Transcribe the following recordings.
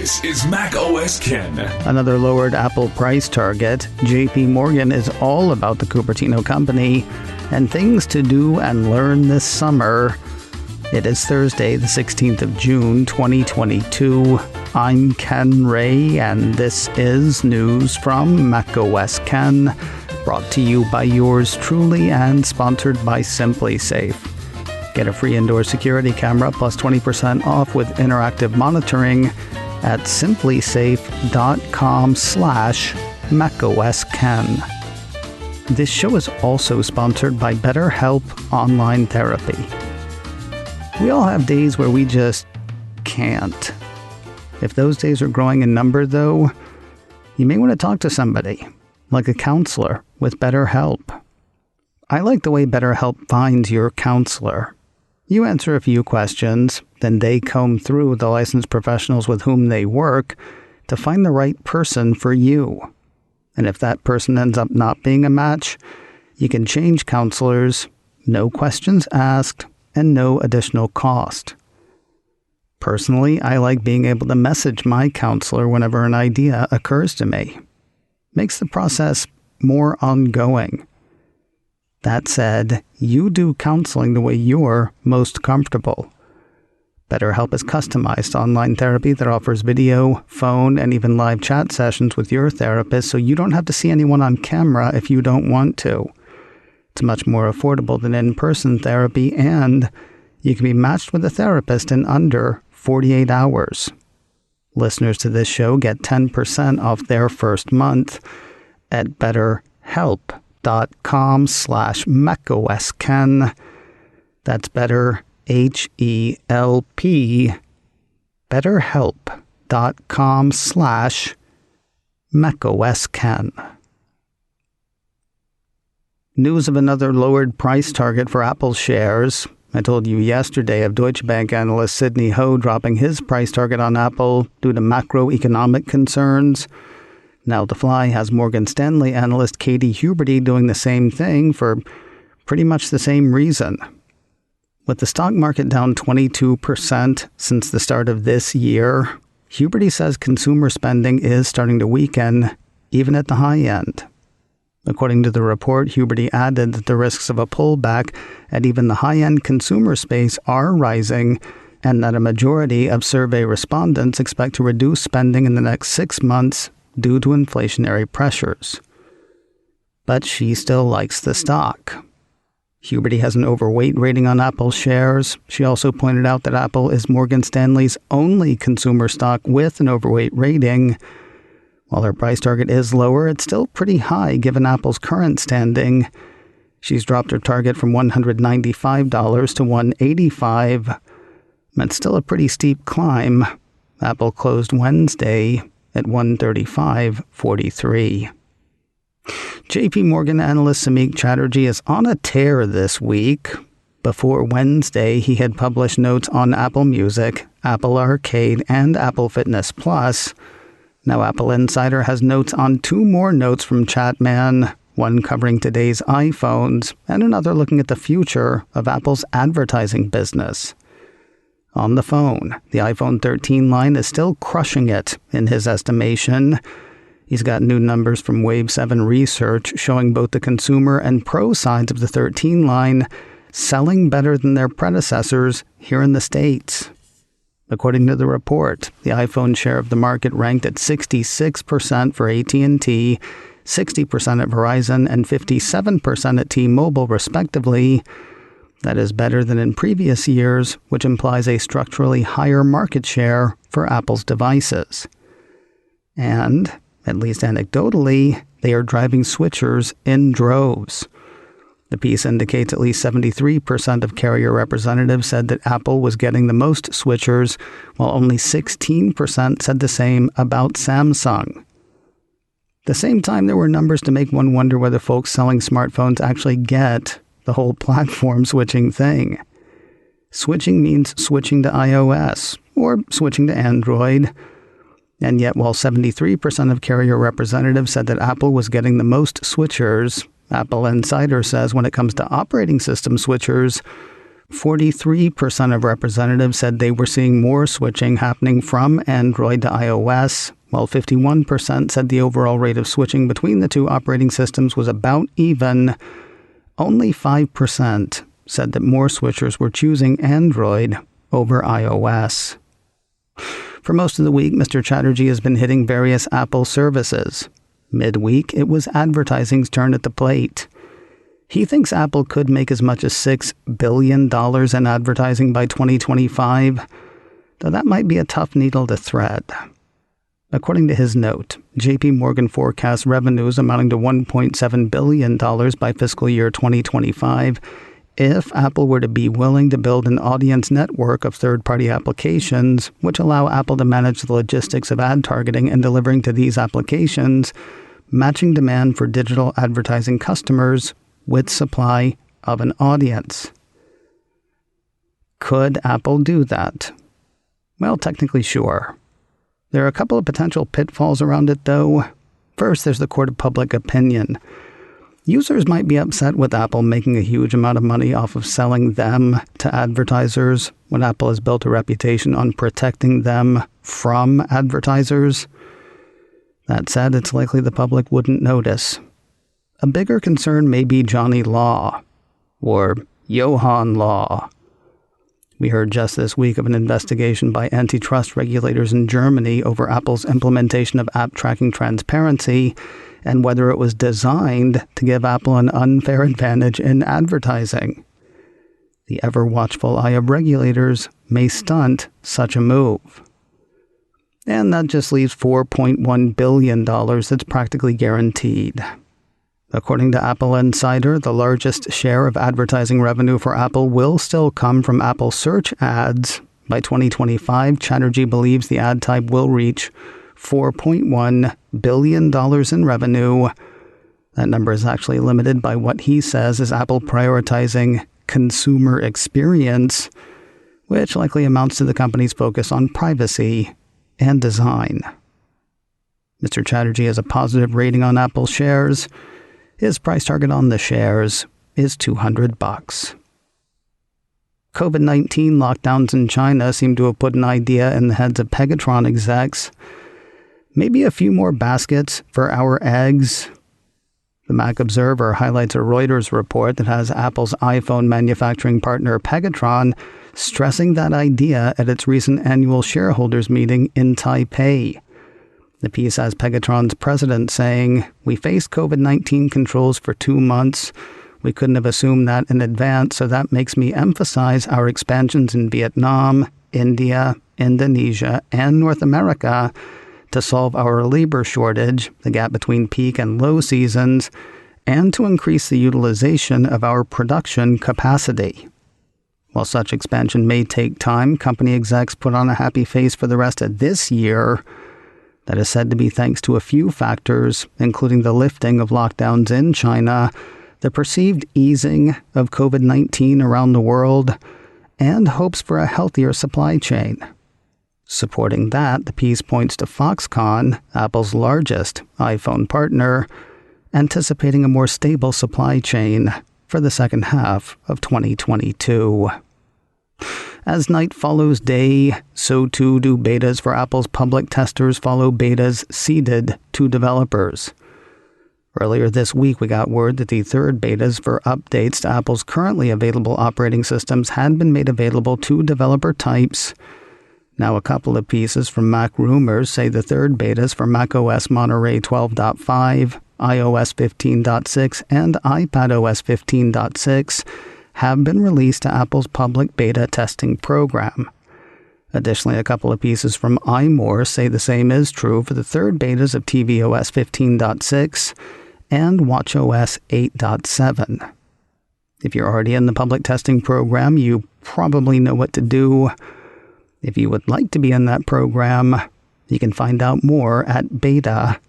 This is Mac OS Ken. Another lowered Apple price target. JP Morgan is all about the Cupertino company and things to do and learn this summer. It is Thursday, the 16th of June, 2022. I'm Ken Ray, and this is news from Mac OS Ken, brought to you by yours truly and sponsored by Simply Safe. Get a free indoor security camera plus 20% off with interactive monitoring at simplysafe.com/macosken. This show is also sponsored by BetterHelp Online Therapy. We all have days where we just can't. If those days are growing in number, though, you may want to talk to somebody, like a counselor with BetterHelp. I like the way BetterHelp finds your counselor. You answer a few questions, then they comb through the licensed professionals with whom they work to find the right person for you. And if that person ends up not being a match, you can change counselors, no questions asked, and no additional cost. Personally, I like being able to message my counselor whenever an idea occurs to me. Makes the process more ongoing. That said, you do counseling the way you're most comfortable. BetterHelp is customized online therapy that offers video, phone, and even live chat sessions with your therapist, so you don't have to see anyone on camera if you don't want to. It's much more affordable than in-person therapy, and you can be matched with a therapist in under 48 hours. Listeners to this show get 10% off their first month at betterhelp.com/macosken. That's better, HELP, betterhelp.com/macosken. News of another lowered price target for Apple shares. I told you yesterday of Deutsche Bank analyst Sidney Ho dropping his price target on Apple due to macroeconomic concerns. Now The Fly has Morgan Stanley analyst Katie Huberty doing the same thing for pretty much the same reason. With the stock market down 22% since the start of this year, Huberty says consumer spending is starting to weaken, even at the high end. According to the report, Huberty added that the risks of a pullback at even the high-end consumer space are rising, and that a majority of survey respondents expect to reduce spending in the next 6 months due to inflationary pressures. But she still likes the stock. Huberty has an overweight rating on Apple shares. She also pointed out that Apple is Morgan Stanley's only consumer stock with an overweight rating. While her price target is lower, it's still pretty high given Apple's current standing. She's dropped her target from $195 to $185. That's still a pretty steep climb. Apple closed Wednesday at $135.43. JP Morgan analyst Samik Chatterjee is on a tear this week. Before Wednesday, he had published notes on Apple Music, Apple Arcade, and Apple Fitness Plus. Now Apple Insider has notes on 2 more notes from Chatman, one covering today's iPhones, and another looking at the future of Apple's advertising business. On the phone, the iPhone 13 line is still crushing it, in his estimation. He's got new numbers from Wave 7 Research showing both the consumer and pro sides of the 13 line selling better than their predecessors here in the States. According to the report, the iPhone share of the market ranked at 66% for AT&T, 60% at Verizon, and 57% at T-Mobile, respectively. That is better than in previous years, which implies a structurally higher market share for Apple's devices. And, at least anecdotally, they are driving switchers in droves. The piece indicates at least 73% of carrier representatives said that Apple was getting the most switchers, while only 16% said the same about Samsung. At the same time, there were numbers to make one wonder whether folks selling smartphones actually get the whole platform switching thing. Switching means switching to iOS or switching to Android. And yet, while 73% of carrier representatives said that Apple was getting the most switchers, Apple Insider says when it comes to operating system switchers, 43% of representatives said they were seeing more switching happening from Android to iOS, while 51% said the overall rate of switching between the two operating systems was about even. Only 5% said that more switchers were choosing Android over iOS. For most of the week, Mr. Chatterjee has been hitting various Apple services. Midweek, it was advertising's turn at the plate. He thinks Apple could make as much as $6 billion in advertising by 2025, though that might be a tough needle to thread. According to his note, JP Morgan forecasts revenues amounting to $1.7 billion by fiscal year 2025 if Apple were to be willing to build an audience network of third-party applications which allow Apple to manage the logistics of ad targeting and delivering to these applications, matching demand for digital advertising customers with supply of an audience. Could Apple do that? Well, technically, sure. There are a couple of potential pitfalls around it, though. First, there's the court of public opinion. Users might be upset with Apple making a huge amount of money off of selling them to advertisers when Apple has built a reputation on protecting them from advertisers. That said, it's likely the public wouldn't notice. A bigger concern may be Johnny Law, or Johann Law. We heard just this week of an investigation by antitrust regulators in Germany over Apple's implementation of app tracking transparency and whether it was designed to give Apple an unfair advantage in advertising. The ever-watchful eye of regulators may stunt such a move. And that just leaves $4.1 billion that's practically guaranteed. According to Apple Insider, the largest share of advertising revenue for Apple will still come from Apple search ads. By 2025, Chatterjee believes the ad type will reach $4.1 billion in revenue. That number is actually limited by what he says is Apple prioritizing consumer experience, which likely amounts to the company's focus on privacy and design. Mr. Chatterjee has a positive rating on Apple shares. His price target on the shares is $200. COVID-19 lockdowns in China seem to have put an idea in the heads of Pegatron execs. Maybe a few more baskets for our eggs. The Mac Observer highlights a Reuters report that has Apple's iPhone manufacturing partner Pegatron stressing that idea at its recent annual shareholders meeting in Taipei. The piece has Pegatron's president saying, "We faced COVID-19 controls for 2 months. We couldn't have assumed that in advance, so that makes me emphasize our expansions in Vietnam, India, Indonesia, and North America to solve our labor shortage, the gap between peak and low seasons, and to increase the utilization of our production capacity." While such expansion may take time, company execs put on a happy face for the rest of this year. That is said to be thanks to a few factors, including the lifting of lockdowns in China, the perceived easing of COVID-19 around the world, and hopes for a healthier supply chain. Supporting that, the piece points to Foxconn, Apple's largest iPhone partner, anticipating a more stable supply chain for the second half of 2022. As night follows day, so too do betas for Apple's public testers follow betas seeded to developers. Earlier this week, we got word that the third betas for updates to Apple's currently available operating systems had been made available to developer types. Now, a couple of pieces from Mac Rumors say the third betas for macOS Monterey 12.5, iOS 15.6, and iPadOS 15.6 have been released to Apple's public beta testing program. Additionally, a couple of pieces from iMore say the same is true for the third betas of tvOS 15.6 and watchOS 8.7. If you're already in the public testing program, you probably know what to do. If you would like to be in that program, you can find out more at beta.apple.com.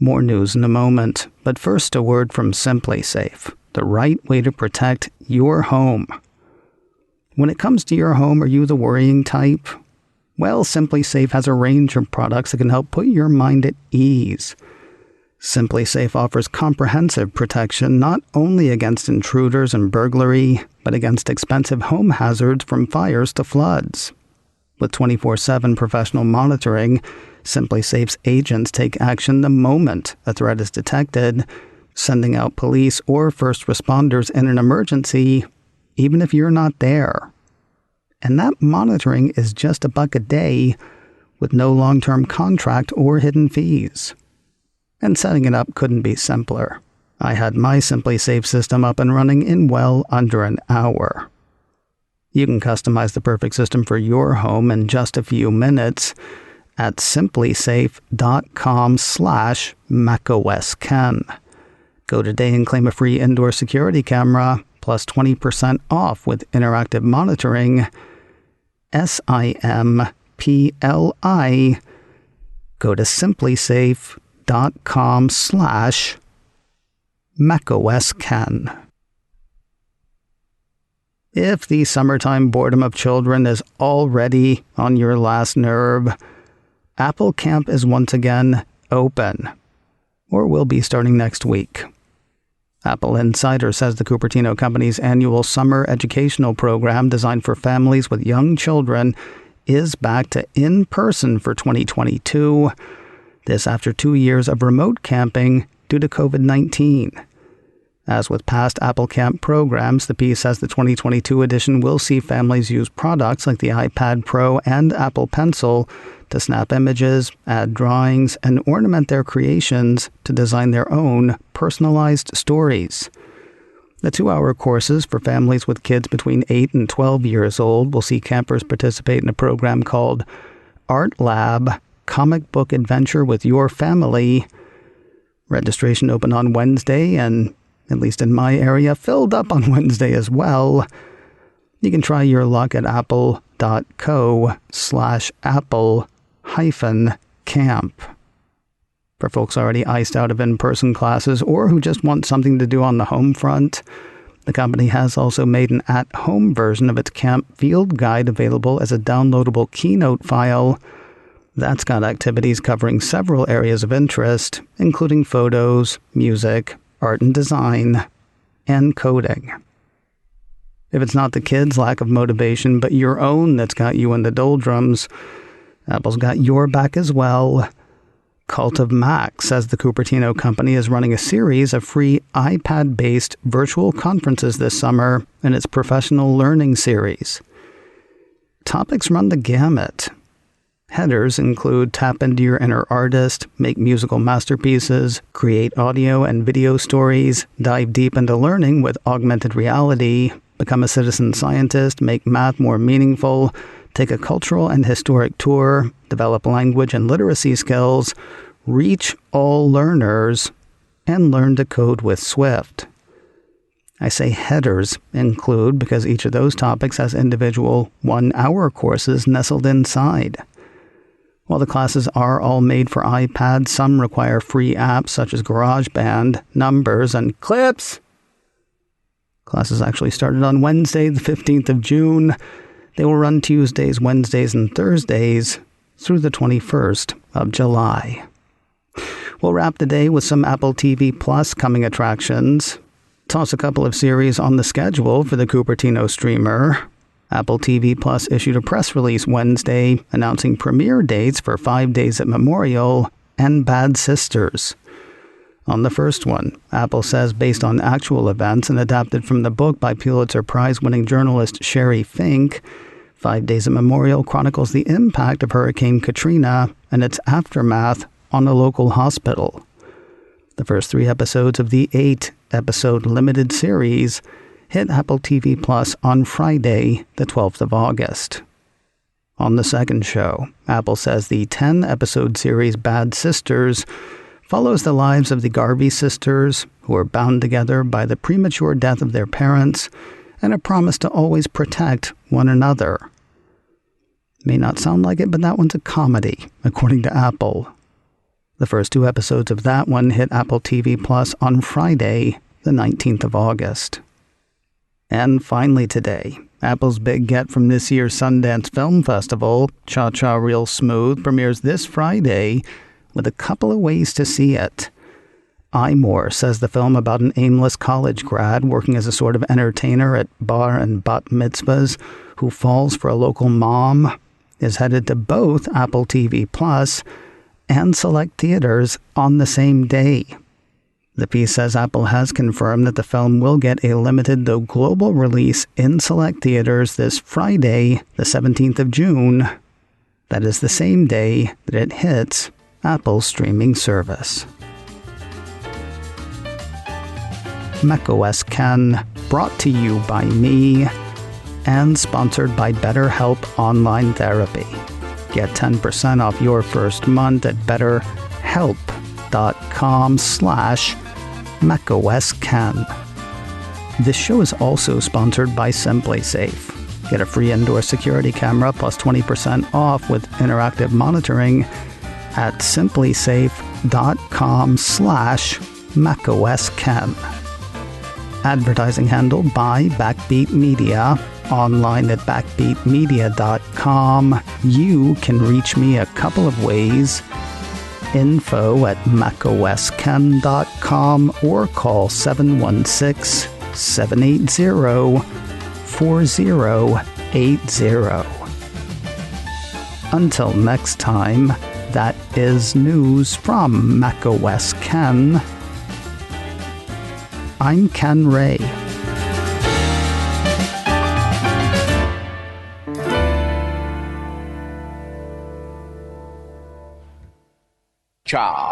More news in a moment, but first a word from SimpliSafe, the right way to protect your home. When it comes to your home, are you the worrying type? Well, SimpliSafe has a range of products that can help put your mind at ease. Simply Safe offers comprehensive protection not only against intruders and burglary, but against expensive home hazards from fires to floods. With 24/7 professional monitoring, Simply Safe's agents take action the moment a threat is detected, sending out police or first responders in an emergency, even if you're not there. And that monitoring is just $1 a day, with no long-term contract or hidden fees. And setting it up couldn't be simpler. I had my Simply Safe system up and running in well under an hour. You can customize the perfect system for your home in just a few minutes at simplysafe.com/macOSKen. Go today and claim a free indoor security camera plus 20% off with interactive monitoring. SIMPLI. Go to simplysafe.com/macOSKen. If the summertime boredom of children is already on your last nerve, Apple Camp is once again open, or will be starting next week. Apple Insider says the Cupertino Company's annual summer educational program designed for families with young children is back to in-person for 2022. This after 2 years of remote camping due to COVID-19. As with past Apple Camp programs, the piece says the 2022 edition will see families use products like the iPad Pro and Apple Pencil to snap images, add drawings, and ornament their creations to design their own personalized stories. The 2-hour courses for families with kids between 8 and 12 years old will see campers participate in a program called Art Lab Comic Book Adventure with Your Family. Registration opened on Wednesday and, at least in my area, filled up on Wednesday as well. You can try your luck at apple.co/apple-camp. For folks already iced out of in-person classes or who just want something to do on the home front, the company has also made an at-home version of its camp field guide available as a downloadable Keynote file. That's got activities covering several areas of interest, including photos, music, art and design, and coding. If it's not the kids' lack of motivation, but your own that's got you in the doldrums, Apple's got your back as well. Cult of Mac says the Cupertino Company is running a series of free iPad-based virtual conferences this summer in its professional learning series. Topics run the gamut. Headers include tap into your inner artist, make musical masterpieces, create audio and video stories, dive deep into learning with augmented reality, become a citizen scientist, make math more meaningful, take a cultural and historic tour, develop language and literacy skills, reach all learners, and learn to code with Swift. I say headers include because each of those topics has individual 1-hour courses nestled inside. While the classes are all made for iPad, some require free apps such as GarageBand, Numbers, and Clips. Classes actually started on Wednesday, the 15th of June. They will run Tuesdays, Wednesdays, and Thursdays through the 21st of July. We'll wrap the day with some Apple TV Plus coming attractions. Toss a couple of series on the schedule for the Cupertino streamer. Apple TV Plus issued a press release Wednesday announcing premiere dates for 5 Days at Memorial and Bad Sisters. On the first one, Apple says based on actual events and adapted from the book by Pulitzer Prize-winning journalist Sherry Fink, 5 Days at Memorial chronicles the impact of Hurricane Katrina and its aftermath on a local hospital. The first 3 episodes of the 8-episode limited series hit Apple TV Plus on Friday, the 12th of August. On the second show, Apple says the 10-episode series Bad Sisters follows the lives of the Garvey sisters, who are bound together by the premature death of their parents and a promise to always protect one another. May not sound like it, but that one's a comedy, according to Apple. The first 2 episodes of that one hit Apple TV Plus on Friday, the 19th of August. And finally today, Apple's big get from this year's Sundance Film Festival, Cha Cha Real Smooth, premieres this Friday with a couple of ways to see it. iMore says the film about an aimless college grad working as a sort of entertainer at bar and bat mitzvahs who falls for a local mom is headed to both Apple TV Plus and select theaters on the same day. The piece says Apple has confirmed that the film will get a limited though global release in select theaters this Friday, the 17th of June. That is the same day that it hits Apple's streaming service. macOS Ken, brought to you by me and sponsored by BetterHelp Online Therapy. Get 10% off your first month at betterhelp.com/macOSKen. This show is also sponsored by SimpliSafe. Get a free indoor security camera plus 20% off with interactive monitoring at simplysafe.com/macOSKen. Advertising handled by Backbeat Media. Online at backbeatmedia.com. You can reach me a couple of ways. Info at macosken.com or call 716-780-4080. Until next time, that is news from macOS Ken. I'm Ken Ray. Ciao.